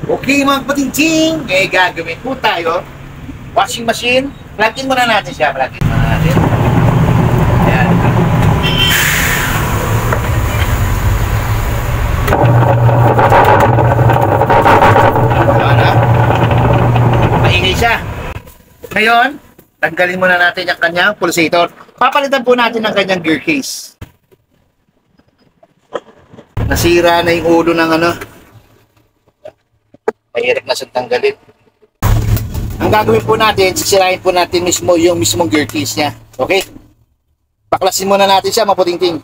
Okay mga kapatingting, gagawin po tayo. Washing machine, plug-in muna natin siya. Plug-in muna natin. Ayan. Ayan ha. Maingay siya. Ngayon, tanggalin muna natin yung kanyang pulsator. Papalitan po natin ang kanyang gear case. Nasira na yung ulo ng ano. Mahirap na siyang tanggalin. Ang gagawin po natin, sisirahin po natin mismo yung mismong gear case niya. Okay? Baklasin muna natin siya, maputing-ting.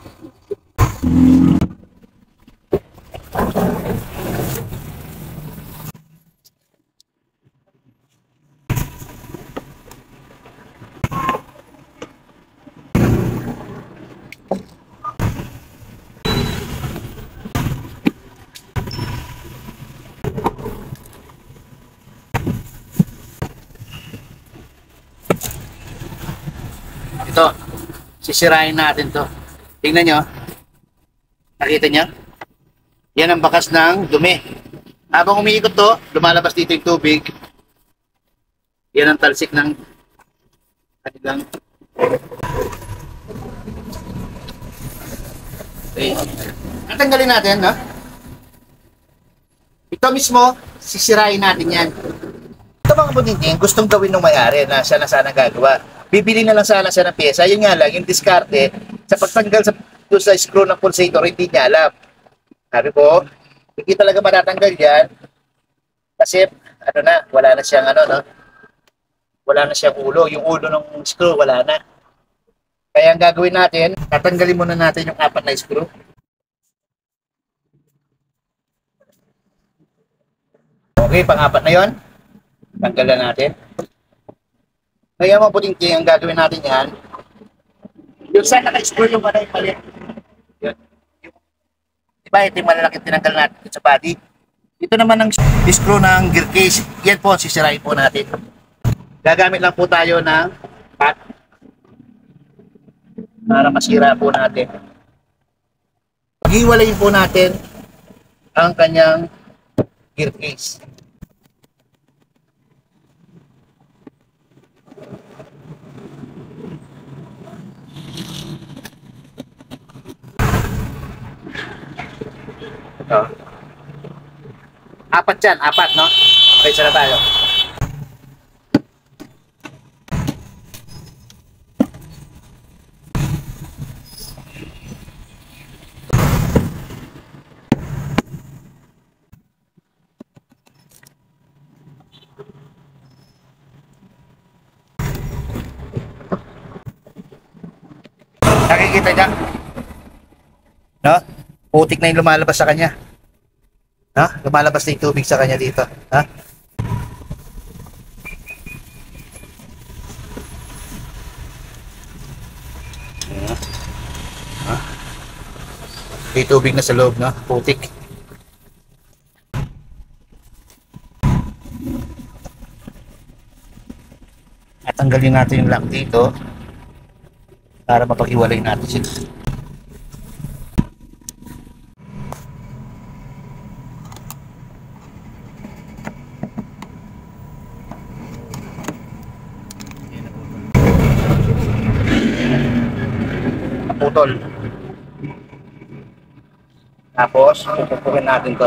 Ito, sisirahin natin to. Tingnan nyo. Nakita nyo? Yan ang bakas ng dumi. Habang umiikot to, lumalabas dito yung tubig. Yan ang talsik ng kanilang. Okay. Natanggalin natin, no? Ito mismo, sisirahin natin yan. Ito mga budinting, gustong gawin ng may-ari na siya na sana gagawa. Bibili na lang sana siya ng pyesa. Yun nga lang, yung diskarte, sa pagtanggal sa screw ng pulsator, hindi niya alam. Sabi ko, hindi talaga matatanggal yan. Kasi, ano na, wala na siyang ano, no? Wala na siyang ulo. Yung ulo ng screw, wala na. Kaya ang gagawin natin, tatanggalin muna natin yung 4 na screw. Okay, pang-4 na yon. Tanggalan natin. Kaya mga puting-ting, ang gagawin natin yan, yung sa naka-screw yung manay palit. Yun. Diba, ito yung malalaki tinanggal natin sa body. Ito naman ang screw ng gear case. Yan po, sisirain po natin. Gagamit lang po tayo ng pat para masira po natin. Hiwalayin po natin ang kanyang gear case. Ito. 4 yan, 4, no? Okay, sana tayo. Nakikita niya? No? Putik na yung lumalabas sa kanya. Ha? Lumalabas na yung tubig sa kanya dito. Ha? Ha? May tubig na sa loob, no? Putik. At tanggalin natin yung lock dito para mapag-iwalay natin sila. Putol. Tapos, pupukin natin to.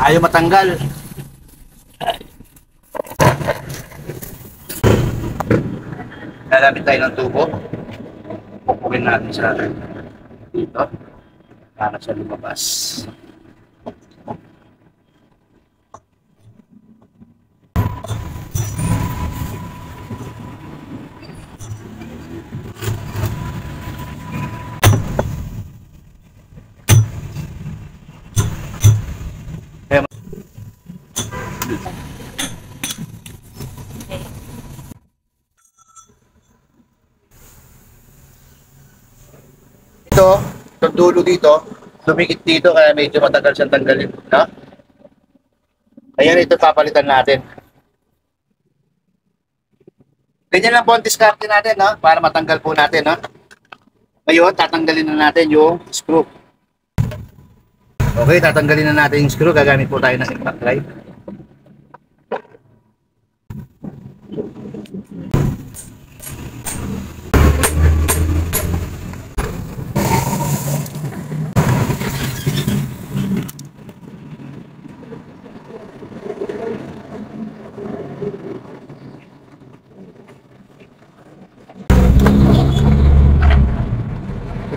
Ayaw matanggal. Lalapit tayo ng tubo. Pupukin natin siya dito para siya lumabas. Itong dulo dito, dumikit dito kaya medyo matagal siyang tanggalin. No? Ayan, ito papalitan natin. Ganyan lang po ang diskarte natin, no? Para matanggal po natin, no? Ngayon, tatanggalin na natin yung screw. Okay, tatanggalin na natin yung screw. Gagamit po tayo ng impact drive.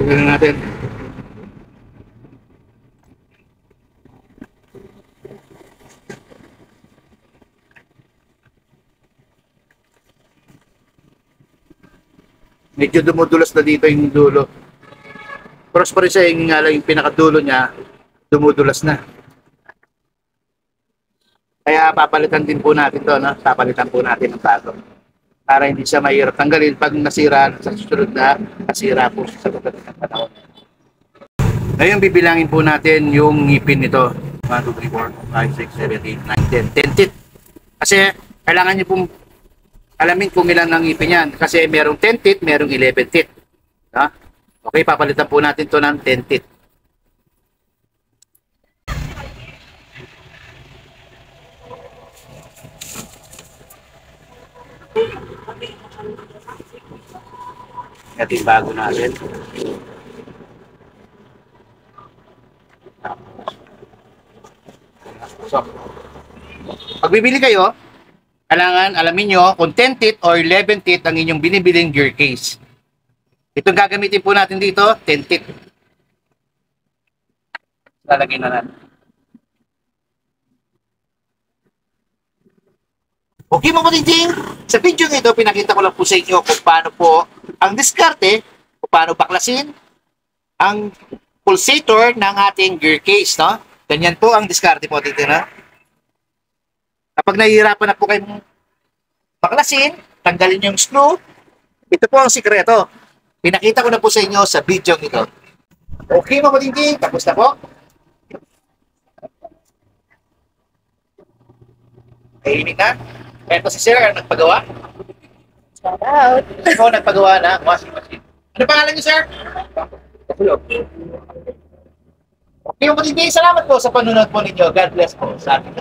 Tanggalin na natin. Medyo dumudulas na dito yung dulo. Cross pa rin siya, yung nga lang yung pinakadulo niya, dumudulas na. Kaya papalitan din po natin to, no? Papalitan po natin ng bago. Para hindi siya mahirap tanggalin pag nasira sa susunod na nasira po sa susunod ng panahon. Ngayon bibilangin po natin yung ngipin nito. 1, 2, 3, 4, 5, 6, 7, 8, 9, 10. 10 teeth. Kasi kailangan nyo pong alamin kung ilan ang ngipin yan. Kasi merong 10 teeth, merong 11 teeth. Ha? Okay, papalitan po natin to ng 10 teeth. Ito yung bago natin. So, pag bibili kayo, kailangan alamin nyo kung 10 teeth or 11 teeth ang inyong binibiling gear case. Itong gagamitin po natin dito, 10 teeth. Lalagay na natin. Okay mga budingding, sa video ito pinakita ko lang po sa inyo kung paano po ang diskarte, kung paano baklasin ang pulsator ng ating gear case, no? Ganyan po ang diskarte po dito, no? Kapag nahihirapan na po kayong baklasin, tanggalin yung screw, ito po ang sikreto. Pinakita ko na po sa inyo sa video ito. Okay mga budingding, tapos na po. Kainin na. Ito si Sir, ang nagpagawa. Shout out. Ikaw nagpagawa na washing machine. Ano pangalan niyo, Sir? Kapulog. Okay, mga budingding, salamat po sa panunod po ninyo. God bless po sa ating